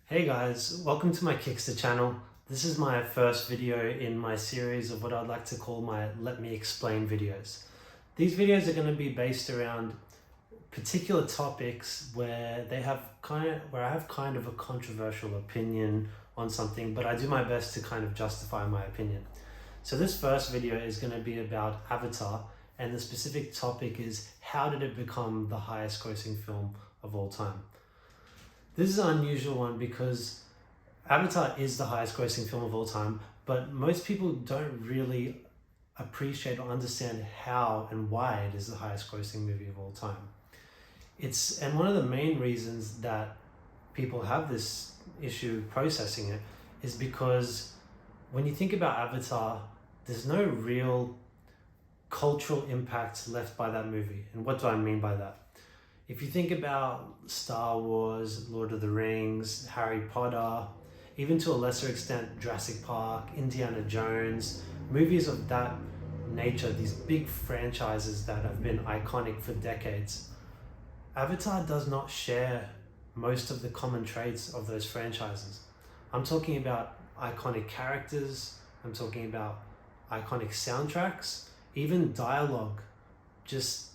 Hey guys, welcome to my Kickster channel. This is my first video in my series of what I'd like to call my Let Me Explain videos. These videos are going to be based around particular topics where I have kind of a controversial opinion on something, but I do my best to kind of justify my opinion. So this first video is going to be about Avatar, and the specific topic is how did it become the highest grossing film of all time? This is an unusual one because Avatar is the highest grossing film of all time, but most people don't really appreciate or understand how and why it is the highest grossing movie of all time. And one of the main reasons that people have this issue processing it is because when you think about Avatar, there's no real cultural impact left by that movie. And what do I mean by that? If you think about Star Wars, Lord of the Rings, Harry Potter, even to a lesser extent Jurassic Park, Indiana Jones, movies of that nature, these big franchises that have been iconic for decades, Avatar does not share most of the common traits of those franchises. I'm talking about iconic characters, I'm talking about iconic soundtracks, even dialogue. Just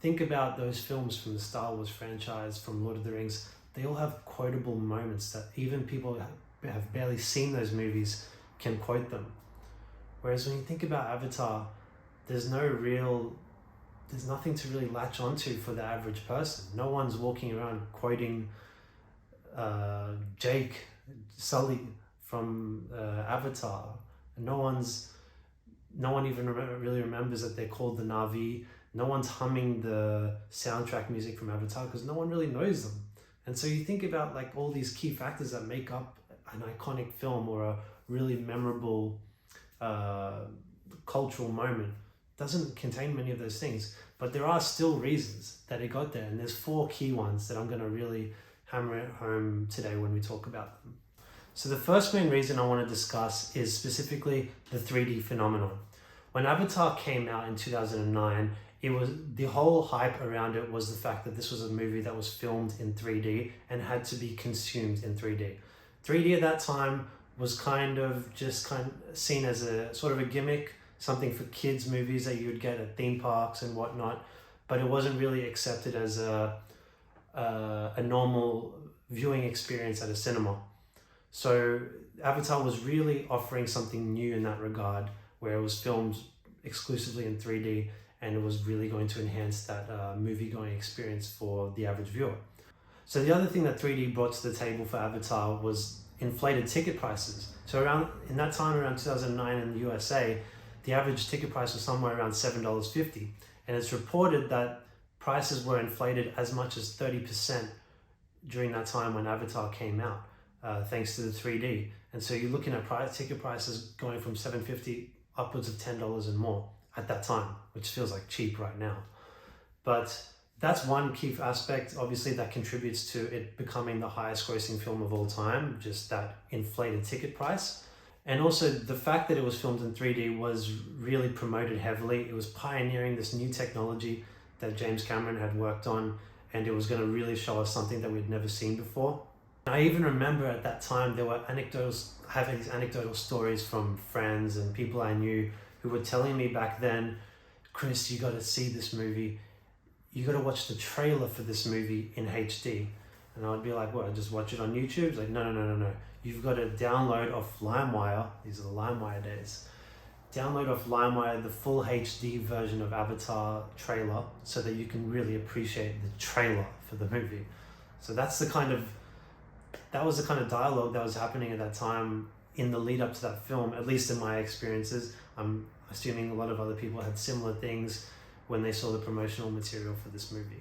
think about those films from the Star Wars franchise, from Lord of the Rings. They all have quotable moments that even people who have barely seen those movies can quote them. Whereas when you think about Avatar, there's nothing to really latch onto for the average person. No one's walking around quoting Jake Sully from Avatar. No one even really remembers that they're called the Na'vi. No one's humming the soundtrack music from Avatar because no one really knows them. And so you think about like all these key factors that make up an iconic film or a really memorable cultural moment. Doesn't contain many of those things, but there are still reasons that it got there. And there's 4 key ones that I'm going to really hammer it home today when we talk about them. So the first main reason I want to discuss is specifically the 3D phenomenon. When Avatar came out in 2009, the whole hype around it was the fact that this was a movie that was filmed in 3D and had to be consumed in 3D. 3D at that time was kind of seen as a sort of a gimmick, something for kids movies that you would get at theme parks and whatnot, but it wasn't really accepted as a normal viewing experience at a cinema. So Avatar was really offering something new in that regard, where it was filmed exclusively in 3D and it was really going to enhance that movie-going experience for the average viewer. So the other thing that 3D brought to the table for Avatar was inflated ticket prices. So in that time, around 2009 in the USA, the average ticket price was somewhere around $7.50. And it's reported that prices were inflated as much as 30% during that time when Avatar came out, thanks to the 3D. And so you're looking at ticket prices going from $7.50 upwards of $10 and more at that time, which feels like cheap right now. But that's one key aspect, obviously, that contributes to it becoming the highest grossing film of all time, just that inflated ticket price. And also the fact that it was filmed in 3D was really promoted heavily. It was pioneering this new technology that James Cameron had worked on, and it was going to really show us something that we'd never seen before. I even remember at that time there were having these anecdotal stories from friends and people I knew who were telling me back then, Chris, you got to see this movie. You got to watch the trailer for this movie in HD. And I'd be like, what, I just watch it on YouTube? It's like, no. You've got to download off LimeWire. These are the LimeWire days. Download off LimeWire the full HD version of Avatar trailer so that you can really appreciate the trailer for the movie. So that was the kind of dialogue that was happening at that time in the lead up to that film, at least in my experiences. I'm assuming a lot of other people had similar things when they saw the promotional material for this movie.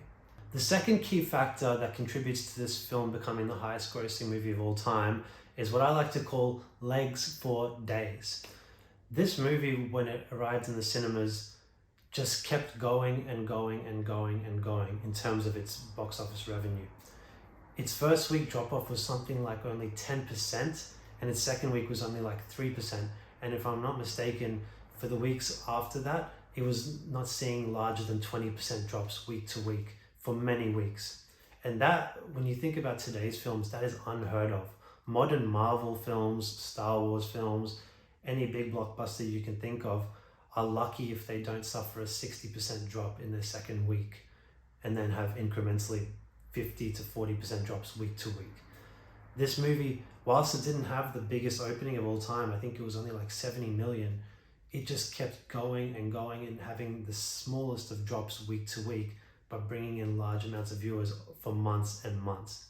The second key factor that contributes to this film becoming the highest grossing movie of all time is what I like to call legs for days. This movie, when it arrived in the cinemas, just kept going and going and going and going in terms of its box office revenue. Its first week drop-off was something like only 10%, and its second week was only like 3%. And if I'm not mistaken, for the weeks after that, it was not seeing larger than 20% drops week to week for many weeks. And that, when you think about today's films, that is unheard of. Modern Marvel films, Star Wars films, any big blockbuster you can think of are lucky if they don't suffer a 60% drop in their second week and then have incrementally 50 to 40% drops week to week. This movie, whilst it didn't have the biggest opening of all time, I think it was only like 70 million, it just kept going and having the smallest of drops week to week, but bringing in large amounts of viewers for months and months.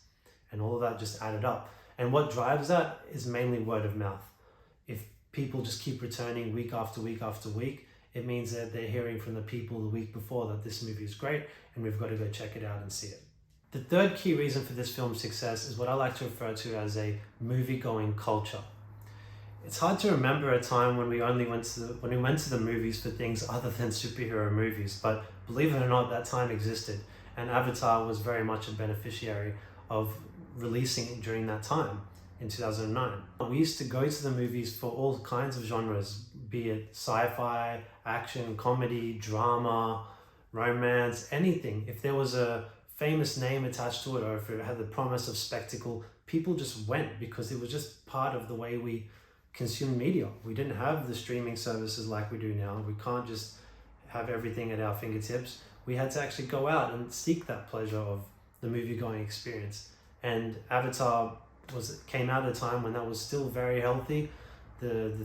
And all of that just added up. And what drives that is mainly word of mouth. If people just keep returning week after week after week, it means that they're hearing from the people the week before that this movie is great and we've got to go check it out and see it. The third key reason for this film's success is what I like to refer to as a movie-going culture. It's hard to remember a time when we went to the movies for things other than superhero movies, but believe it or not, that time existed, and Avatar was very much a beneficiary of releasing it during that time in 2009. We used to go to the movies for all kinds of genres, be it sci-fi, action, comedy, drama, romance, anything. If there was a famous name attached to it, or if it had the promise of spectacle, people just went because it was just part of the way we consume media. We didn't have the streaming services like we do now. We can't just have everything at our fingertips. We had to actually go out and seek that pleasure of the movie-going experience. And Avatar came out at a time when that was still very healthy. The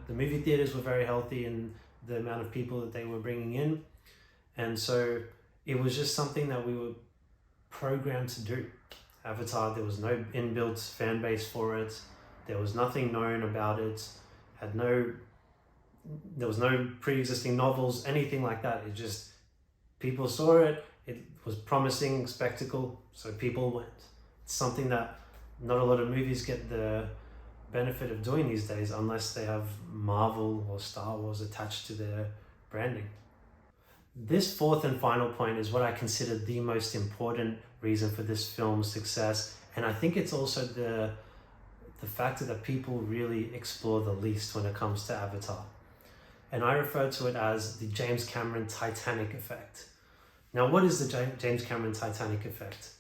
movie theaters were very healthy in the amount of people that they were bringing in. And so it was just something that we were programmed to do. Avatar, there was no inbuilt fan base for it. There was nothing known about it. There was no pre-existing novels, anything like that. It just, people saw it. It was promising spectacle, so people went. It's something that not a lot of movies get the benefit of doing these days unless they have Marvel or Star Wars attached to their branding. This fourth and final point is what I consider the most important reason for this film's success, and I think it's also the factor that people really explore the least when it comes to Avatar. And I refer to it as the James Cameron Titanic effect. Now, what is the James Cameron Titanic effect?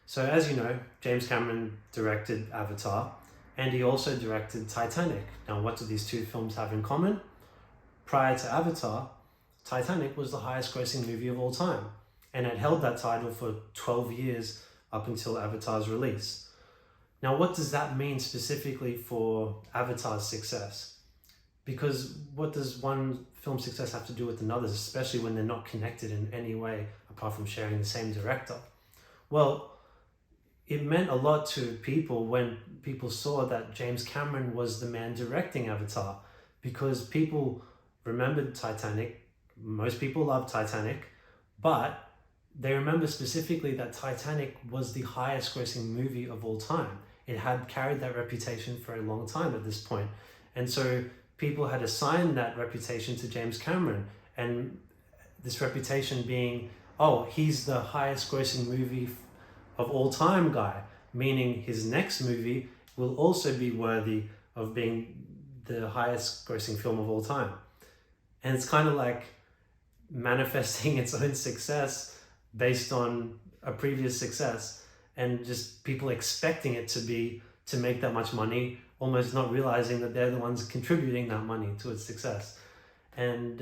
So as you know, James Cameron directed Avatar, and he also directed Titanic. Now, what do these two films have in common? Prior to Avatar, Titanic was the highest grossing movie of all time, and it held that title for 12 years up until Avatar's release. Now, what does that mean specifically for Avatar's success? Because what does one film's success have to do with another's, especially when they're not connected in any way apart from sharing the same director? Well, it meant a lot to people when people saw that James Cameron was the man directing Avatar, because people remembered Titanic. Most people love Titanic, but they remember specifically that Titanic was the highest grossing movie of all time. It had carried that reputation for a long time at this point. And so people had assigned that reputation to James Cameron, and this reputation being, oh, he's the highest grossing movie of all time guy, meaning his next movie will also be worthy of being the highest grossing film of all time. And it's kind of like manifesting its own success based on a previous success, and just people expecting it to make that much money, almost not realizing that they're the ones contributing that money to its success. And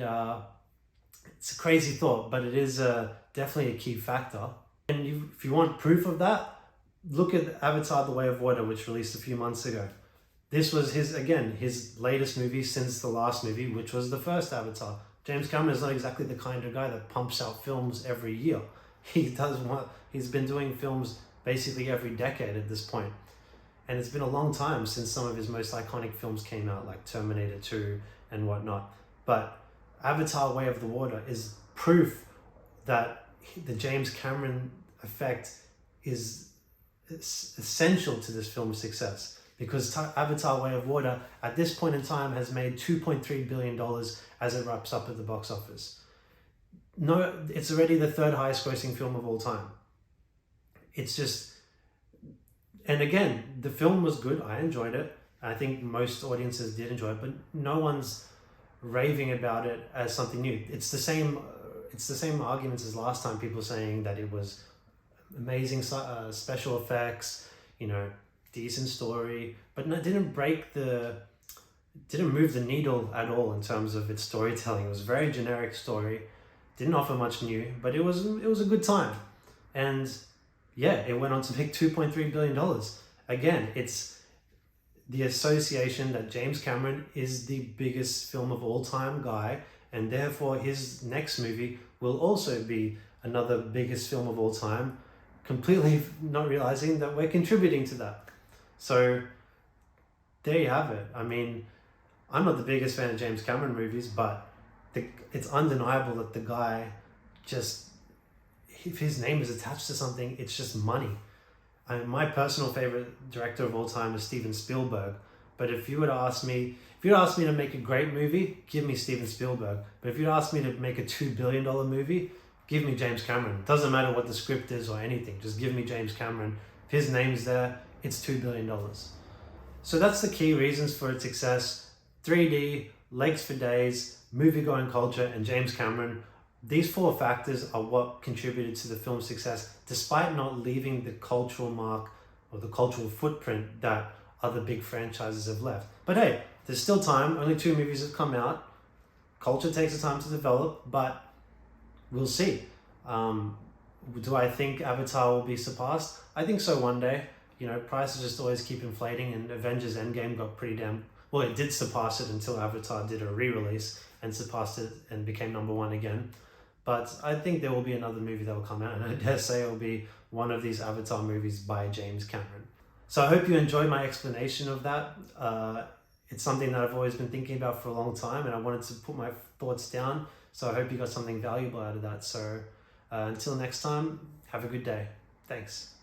it's a crazy thought, but it is definitely a key factor. And if you want proof of that, look at Avatar: The Way of Water, which released a few months ago. This was his latest movie since the last movie, which was the first Avatar. James Cameron is not exactly the kind of guy that pumps out films every year. He's been doing films basically every decade at this point. And it's been a long time since some of his most iconic films came out, like Terminator 2 and whatnot. But Avatar: Way of the Water is proof that the James Cameron effect is essential to this film's success, because Avatar: Way of Water at this point in time has made $2.3 billion as it wraps up at the box office. No, it's already the third highest grossing film of all time. It's just, and again, the film was good. I enjoyed it. I think most audiences did enjoy it, but no one's raving about it as something new. It's the same arguments as last time, people saying that it was amazing special effects, decent story, but no, didn't move the needle at all in terms of its storytelling. It was a very generic story, didn't offer much new, but it was a good time. And yeah, it went on to make $2.3 billion. Again, it's the association that James Cameron is the biggest film of all time guy, and therefore his next movie will also be another biggest film of all time, completely not realizing that we're contributing to that. So there you have it. I mean, I'm not the biggest fan of James Cameron movies, but it's undeniable that the guy just, if his name is attached to something, it's just money. My personal favorite director of all time is Steven Spielberg. But if you were to ask me, to make a great movie, give me Steven Spielberg. But if you'd ask me to make a $2 billion movie, give me James Cameron. Doesn't matter what the script is or anything. Just give me James Cameron. If his name's there, it's $2 billion. So that's the key reasons for its success. 3D, legs for days, movie-going culture, and James Cameron. These four factors are what contributed to the film's success, despite not leaving the cultural mark or the cultural footprint that other big franchises have left. But hey, there's still time. Only 2 movies have come out. Culture takes the time to develop, but we'll see. Do I think Avatar will be surpassed? I think so one day. You know, prices just always keep inflating, and Avengers Endgame got pretty damn... Well, it did surpass it until Avatar did a re-release and surpassed it and became #1 again. But I think there will be another movie that will come out, and I dare say it will be one of these Avatar movies by James Cameron. So I hope you enjoyed my explanation of that. It's something that I've always been thinking about for a long time, and I wanted to put my thoughts down. So I hope you got something valuable out of that. So until next time, have a good day. Thanks.